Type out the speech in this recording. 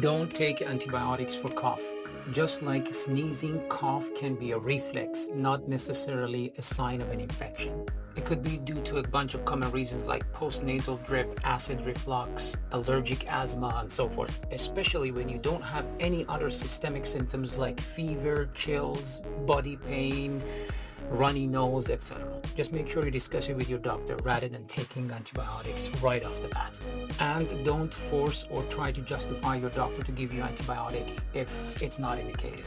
Don't take antibiotics for cough. Just like sneezing, cough can be a reflex, not necessarily a sign of an infection. It could be due to a bunch of common reasons like postnasal drip, acid reflux, allergic asthma, and so forth, especially when you don't have any other systemic symptoms like fever, chills, body pain, runny nose, etc. Just make sure you discuss it with your doctor rather than taking antibiotics right off the bat. And don't force or try to justify your doctor to give you antibiotics if it's not indicated.